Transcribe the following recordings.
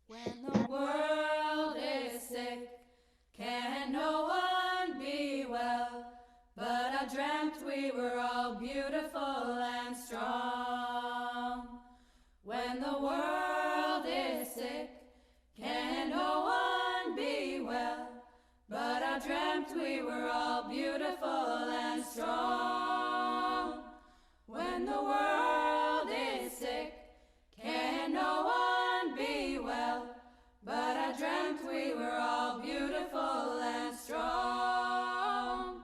When the world is sick, can no one be well? But I dreamt we were all beautiful and strong. When the world is sick, can no one be well? But I dreamt we were all beautiful and strong. When the world is sick, can no one be well? But I dreamt we were all beautiful and strong.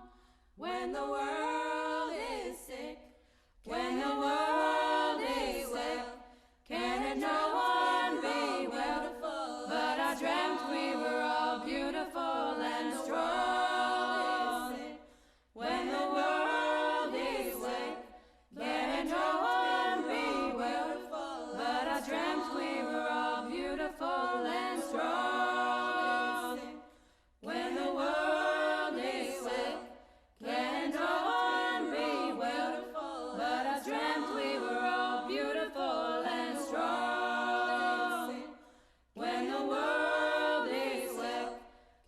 When the world is sick, when the world is sick, can no one be well? But I dreamt we were all beautiful and strong. When the world is sick, can no one be well? But I dreamt we were all beautiful and strong. When the world is sick, can no one be well? But I dreamt we were all beautiful and strong. When the world is sick,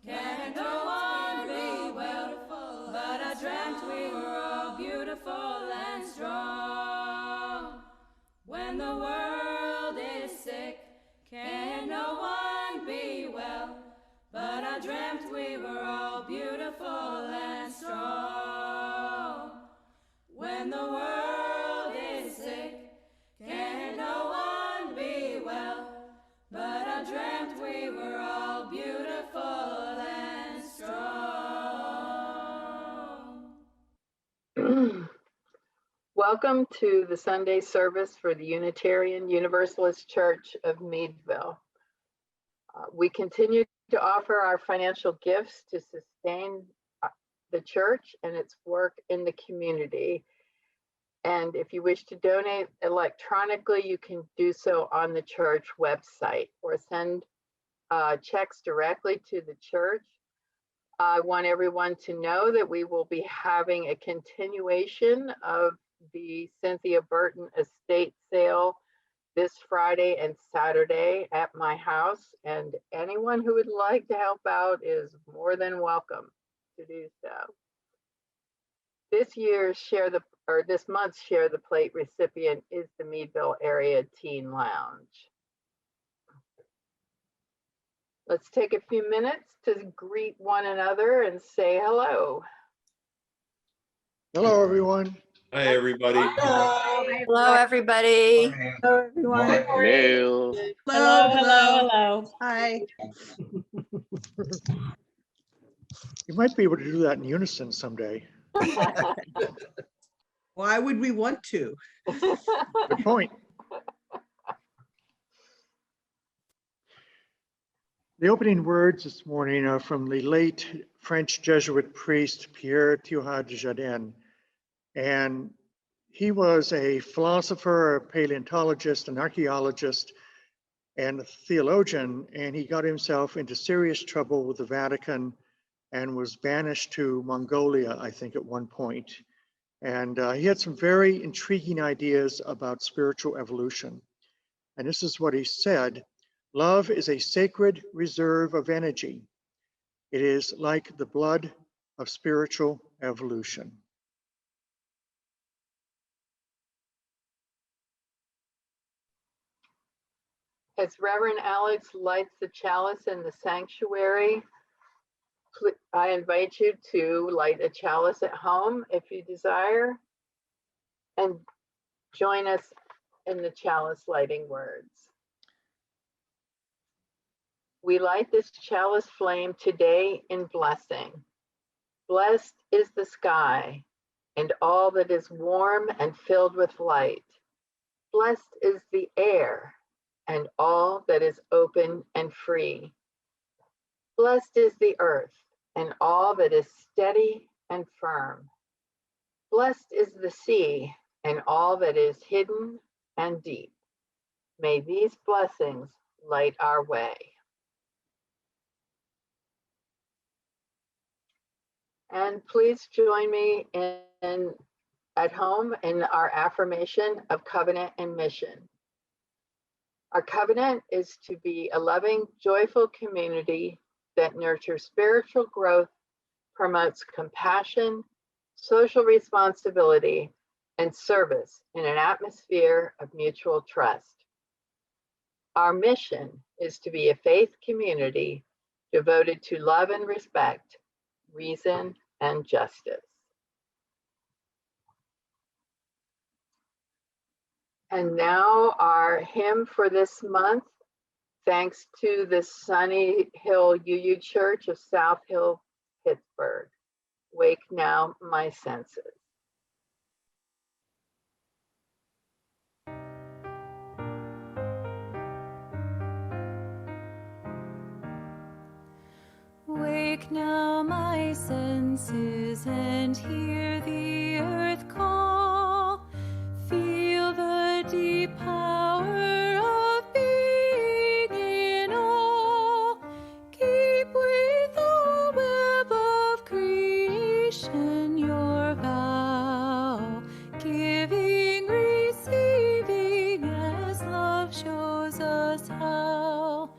can no one be well? But I dreamt we were all beautiful and strong. When the world is sick, can no one be well? But I dreamt we were all beautiful and strong. When the world is sick, can no one be well? But I dreamt we were all beautiful and strong. Welcome to the Sunday service for the Unitarian Universalist Church of Meadville. We continue to offer our financial gifts to sustain the church and its work in the community. And if you wish to donate electronically, you can do so on the church website or send checks directly to the church. I want everyone to know that we will be having a continuation of the Cynthia Burton estate sale this Friday and Saturday at my house, and anyone who would like to help out is more than welcome to do so. This month's Share the Plate recipient is the Meadville Area Teen Lounge. Let's take a few minutes to greet one another and say hello. Hello, everyone. Hi, everybody. Hello, everybody. Hello, everyone. Hello. Hello. Hi. You might be able to do that in unison someday. Why would we want to? Good point. The opening words this morning are from the late French Jesuit priest Pierre Teilhard de Chardin. And he was a philosopher, a paleontologist, an archaeologist, and a theologian, and he got himself into serious trouble with the Vatican and was banished to Mongolia, I think, at one point. And he had some very intriguing ideas about spiritual evolution. And this is what he said: love is a sacred reserve of energy. It is like the blood of spiritual evolution. As Reverend Alex lights the chalice in the sanctuary, I invite you to light a chalice at home if you desire, and join us in the chalice lighting words. We light this chalice flame today in blessing. Blessed is the sky and all that is warm and filled with light. Blessed is the air and all that is open and free. Blessed is the earth and all that is steady and firm. Blessed is the sea and all that is hidden and deep. May these blessings light our way. And please join me at home in our affirmation of covenant and mission. Our covenant is to be a loving, joyful community that nurtures spiritual growth, promotes compassion, social responsibility, and service in an atmosphere of mutual trust. Our mission is to be a faith community devoted to love and respect, reason and justice. And now our hymn for this month, thanks to the Sunny Hill UU Church of South Hill, Pittsburgh. Wake now my senses. Wake now my senses and hear the earth call. Feel the deep power of being in all. Keep with the web of creation your vow. Giving, receiving as love shows us how.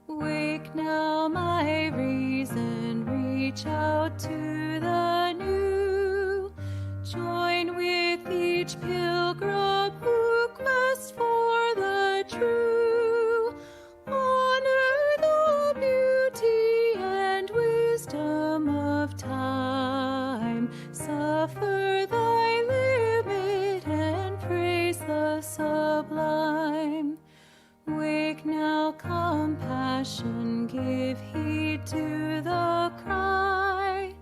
Wake now my reason, reach out to the new. Join with each pilgrim who quests for the true. Honor the beauty and wisdom of time. Suffer thy limit and praise the sublime. Wake now, compassion, give heed to the cry.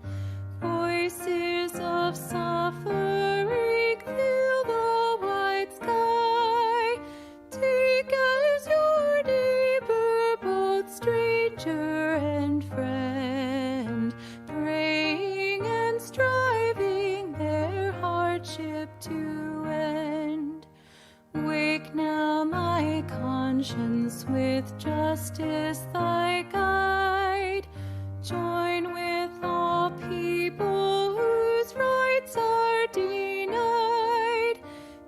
Voices of suffering fill the wide sky. Take as your neighbor both stranger and friend, praying and striving their hardship to end. Wake now my conscience, with justice thy guide. Join with all people whose rights are denied.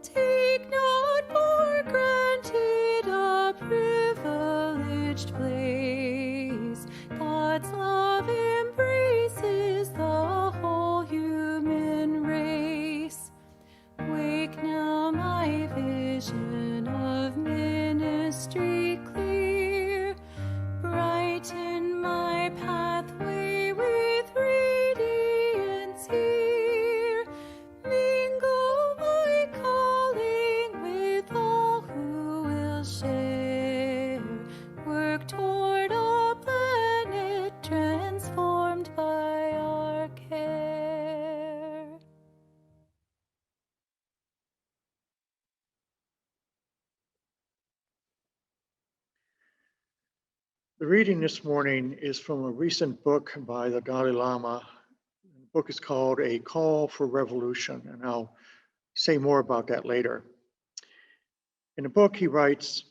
Take not for granted a privileged place. God's love embraces the whole human race. Wake now my vision of ministry clear. Brighten my pathway with radiance here. Mingle my calling with all who will share. Work toward a planet transformed by our care. The reading this morning is from a recent book by the Dalai Lama. The book is called A Call for Revolution, and I'll say more about that later. In the book, he writes,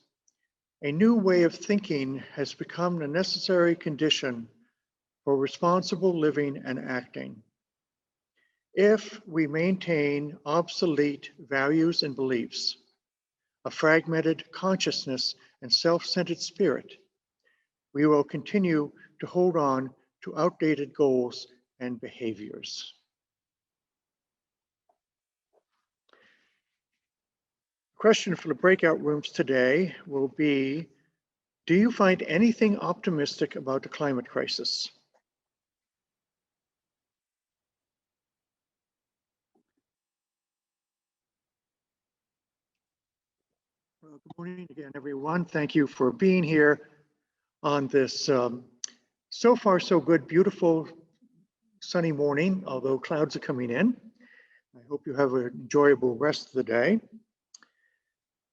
"A new way of thinking has become the necessary condition for responsible living and acting. If we maintain obsolete values and beliefs, a fragmented consciousness and self-centered spirit, we will continue to hold on to outdated goals and behaviors." The question for the breakout rooms today will be, do you find anything optimistic about the climate crisis? Well, good morning again, everyone. Thank you for being here on this so far so good, beautiful sunny morning, although clouds are coming in. I hope you have an enjoyable rest of the day.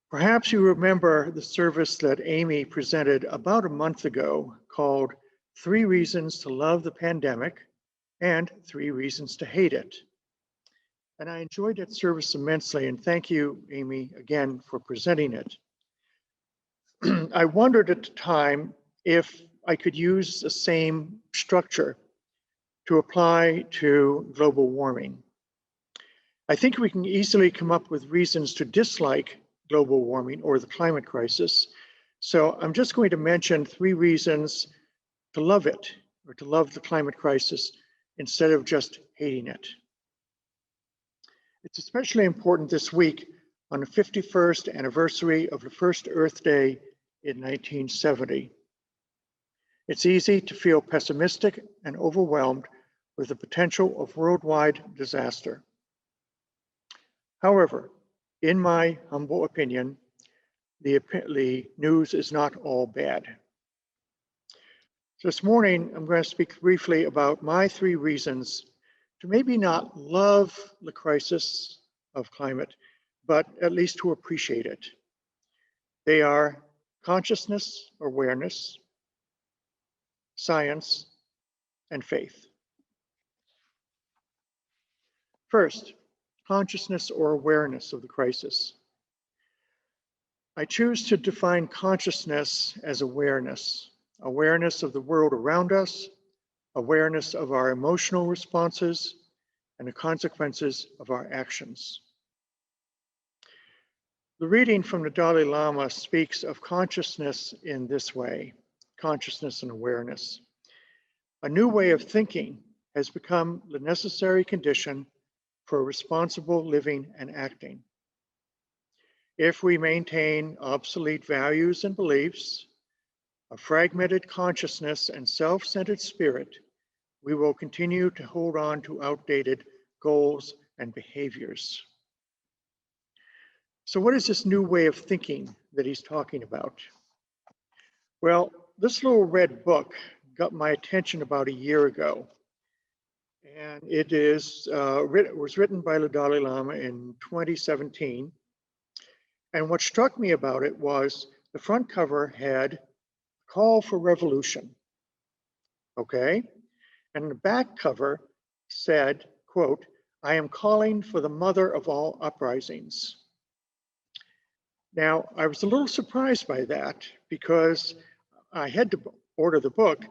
Perhaps you remember the service that Amy presented about a month ago called 3 Reasons to Love the Pandemic and 3 Reasons to Hate It. And I enjoyed that service immensely, and thank you, Amy, again for presenting it. I wondered at the time if I could use the same structure to apply to global warming. I think we can easily come up with reasons to dislike global warming or the climate crisis, So I'm just going to mention 3 reasons to love it, or to love the climate crisis, instead of just hating it. It's especially important this week on the 51st anniversary of the first Earth Day in 1970. It's easy to feel pessimistic and overwhelmed with the potential of worldwide disaster. However, in my humble opinion, the news is not all bad. So this morning, I'm going to speak briefly about my 3 reasons to maybe not love the crisis of climate, but at least to appreciate it. They are consciousness, awareness, science, and faith. First, consciousness or awareness of the crisis. I choose to define consciousness as awareness, awareness of the world around us, awareness of our emotional responses, and the consequences of our actions. The reading from the Dalai Lama speaks of consciousness in this way, consciousness and awareness. A new way of thinking has become the necessary condition for responsible living and acting. If we maintain obsolete values and beliefs, a fragmented consciousness and self-centered spirit, we will continue to hold on to outdated goals and behaviors. So what is this new way of thinking that he's talking about? Well, this little red book got my attention about a year ago. And it was written by the Dalai Lama in 2017. And what struck me about it was the front cover had a call for revolution, okay? And the back cover said, quote, "I am calling for the mother of all uprisings." Now, I was a little surprised by that because I had to order the book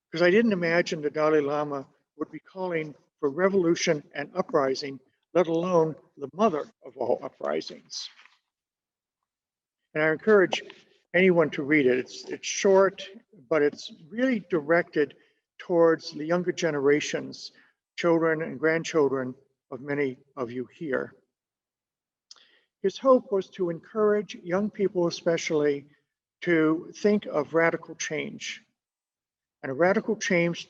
because I didn't imagine the Dalai Lama would be calling for revolution and uprising, let alone the mother of all uprisings. And I encourage anyone to read it. It's short, but it's really directed towards the younger generations, children and grandchildren of many of you here. His hope was to encourage young people especially to think of radical change, and a radical change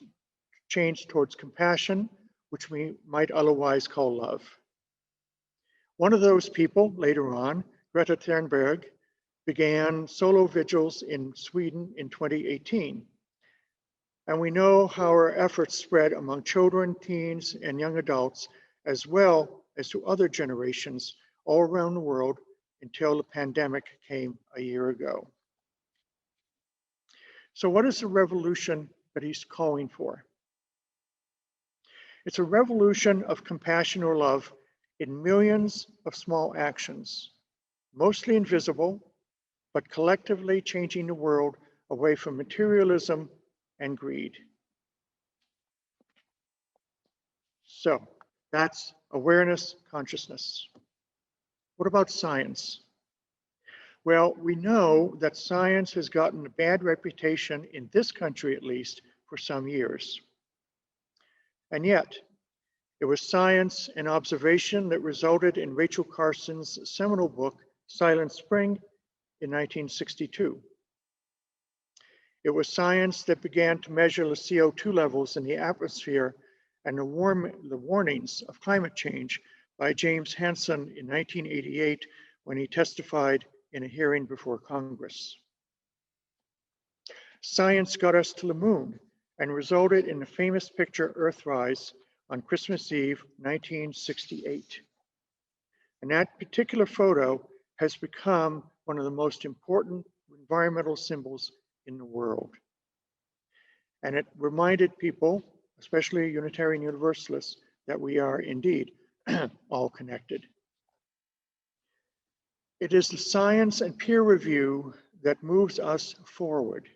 towards compassion, which we might otherwise call love. One of those people later on, Greta Thunberg, began solo vigils in Sweden in 2018. And we know how her efforts spread among children, teens, and young adults, as well as to other generations all around the world until the pandemic came a year ago. So what is the revolution that he's calling for? It's a revolution of compassion or love in millions of small actions, mostly invisible, but collectively changing the world away from materialism and greed. So that's awareness, consciousness. What about science? Well, we know that science has gotten a bad reputation in this country, at least, for some years. And yet, it was science and observation that resulted in Rachel Carson's seminal book, Silent Spring, in 1962. It was science that began to measure the CO2 levels in the atmosphere and the warnings of climate change by James Hansen in 1988 when he testified in a hearing before Congress. Science got us to the moon and resulted in the famous picture Earthrise on Christmas Eve, 1968. And that particular photo has become one of the most important environmental symbols in the world. And it reminded people, especially Unitarian Universalists, that we are indeed all connected. It is the science and peer review that moves us forward.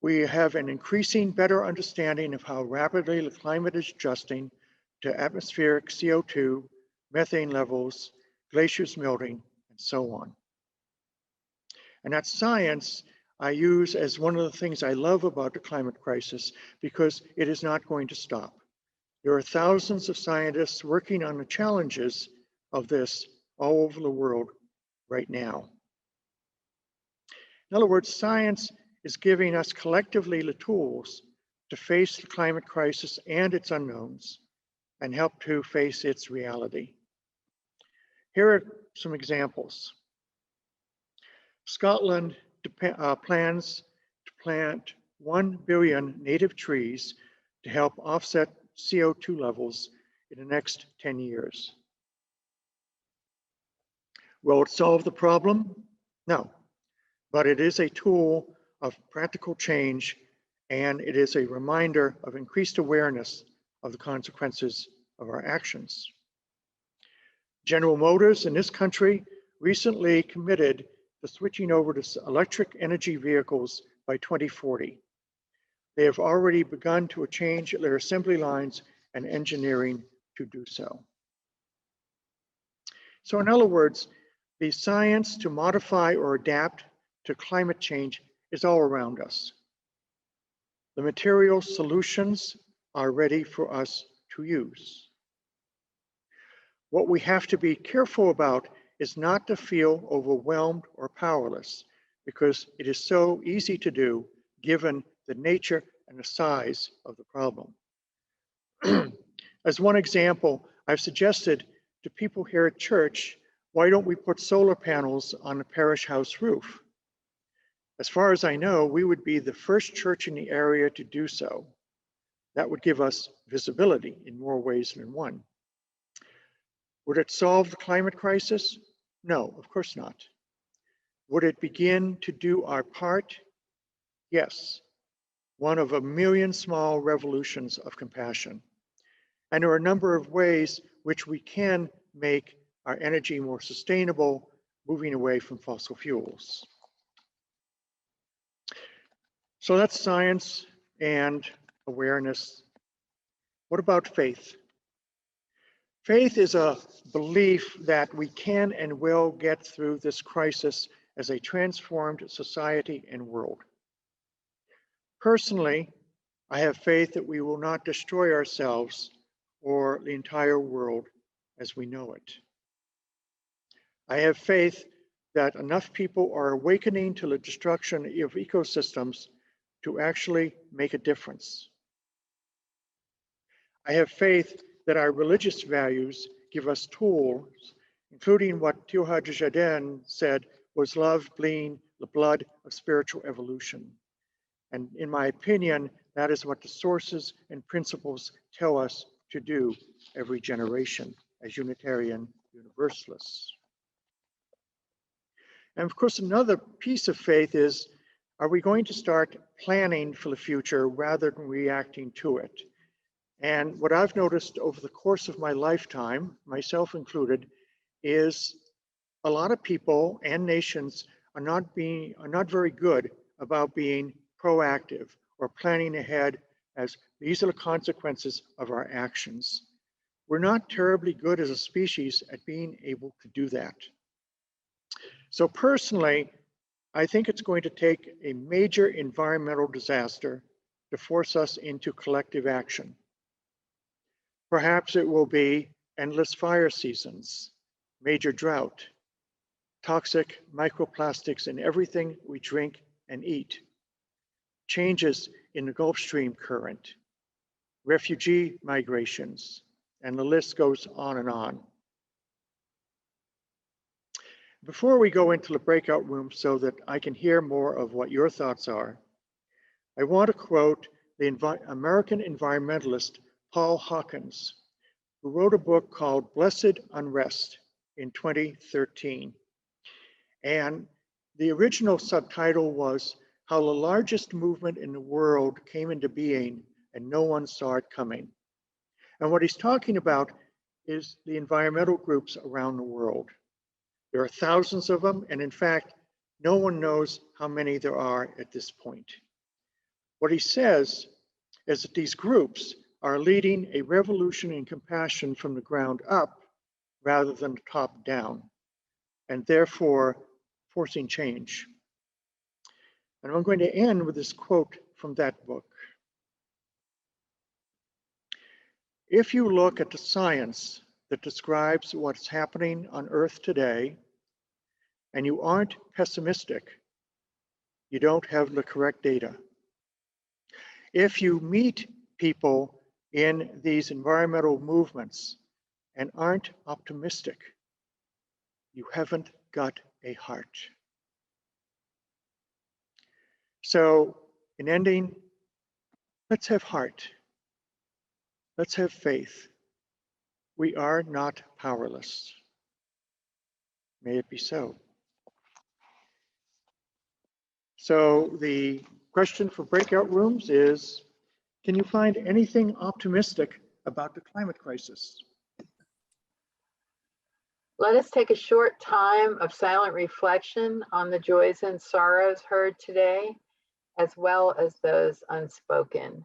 We have an increasing better understanding of how rapidly the climate is adjusting to atmospheric CO2, methane levels, glaciers melting, and so on. And that science I use as one of the things I love about the climate crisis, because it is not going to stop. There are thousands of scientists working on the challenges of this all over the world right now. In other words, science is giving us collectively the tools to face the climate crisis and its unknowns and help to face its reality. Here are some examples. Scotland plans to plant 1 billion native trees to help offset CO2 levels in the next 10 years. Will it solve the problem? No, but it is a tool of practical change, and it is a reminder of increased awareness of the consequences of our actions. General Motors in this country recently committed to switching over to electric energy vehicles by 2040. They have already begun to change their assembly lines and engineering to do so. So in other words, the science to modify or adapt to climate change is all around us. The material solutions are ready for us to use. What we have to be careful about is not to feel overwhelmed or powerless, because it is so easy to do given the nature and the size of the problem. As one example, I've suggested to people here at church, why don't we put solar panels on the parish house roof? As far as I know, we would be the first church in the area to do so. That would give us visibility in more ways than one. Would it solve the climate crisis? No, of course not. Would it begin to do our part? Yes, one of a million small revolutions of compassion. And there are a number of ways which we can make our energy more sustainable, moving away from fossil fuels. So that's science and awareness. What about faith? Faith is a belief that we can and will get through this crisis as a transformed society and world. Personally, I have faith that we will not destroy ourselves or the entire world as we know it. I have faith that enough people are awakening to the destruction of ecosystems to actually make a difference. I have faith that our religious values give us tools, including what Teilhard de Chardin said was love being the blood of spiritual evolution. And in my opinion, that is what the sources and principles tell us to do every generation as Unitarian Universalists. And of course, another piece of faith is, are we going to start planning for the future rather than reacting to it? And what I've noticed over the course of my lifetime, myself included, is a lot of people and nations are not very good about being proactive or planning ahead as these are the consequences of our actions. We're not terribly good as a species at being able to do that. So personally, I think it's going to take a major environmental disaster to force us into collective action. Perhaps it will be endless fire seasons, major drought, toxic microplastics in everything we drink and eat, changes in the Gulf Stream current, refugee migrations, and the list goes on and on. Before we go into the breakout room so that I can hear more of what your thoughts are, I want to quote the American environmentalist Paul Hawkins, who wrote a book called Blessed Unrest in 2013. And the original subtitle was How the Largest Movement in the World Came into Being and No One Saw It Coming. And what he's talking about is the environmental groups around the world. There are thousands of them, and in fact, no one knows how many there are at this point. What he says is that these groups are leading a revolution in compassion from the ground up rather than top down, and therefore forcing change. And I'm going to end with this quote from that book. If you look at the science that describes what's happening on Earth today, and you aren't pessimistic, you don't have the correct data. If you meet people in these environmental movements and aren't optimistic, you haven't got a heart. So in ending, let's have heart. Let's have faith. We are not powerless. May it be so. So the question for breakout rooms is, can you find anything optimistic about the climate crisis? Let us take a short time of silent reflection on the joys and sorrows heard today, as well as those unspoken.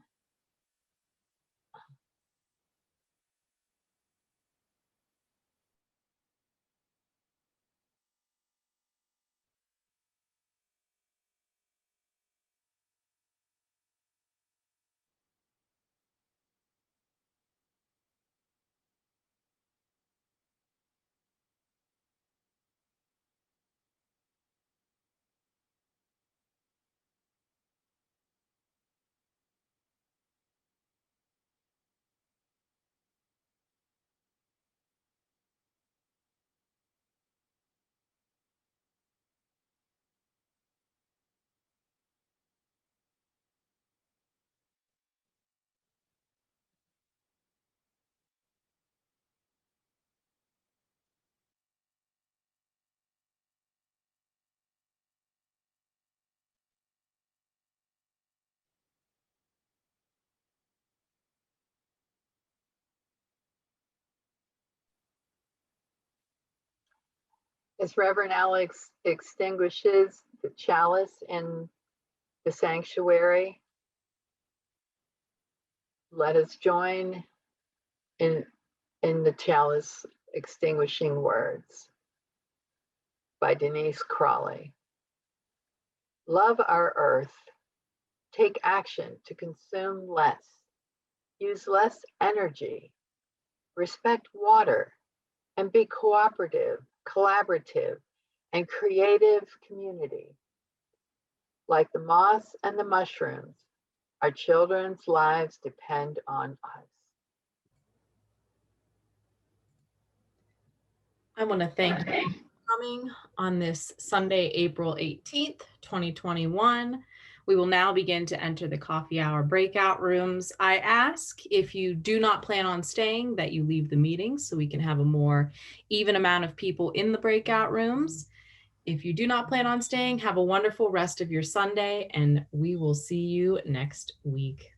As Reverend Alex extinguishes the chalice in the sanctuary, let us join in the chalice extinguishing words by Denise Crawley. Love our earth. Take action to consume less. Use less energy. Respect water and be cooperative, collaborative, and creative community. Like the moss and the mushrooms, our children's lives depend on us. I want to thank you for coming on this Sunday, April 18th, 2021. We will now begin to enter the coffee hour breakout rooms. I ask, if you do not plan on staying, that you leave the meeting so we can have a more even amount of people in the breakout rooms. If you do not plan on staying, have a wonderful rest of your Sunday, and we will see you next week.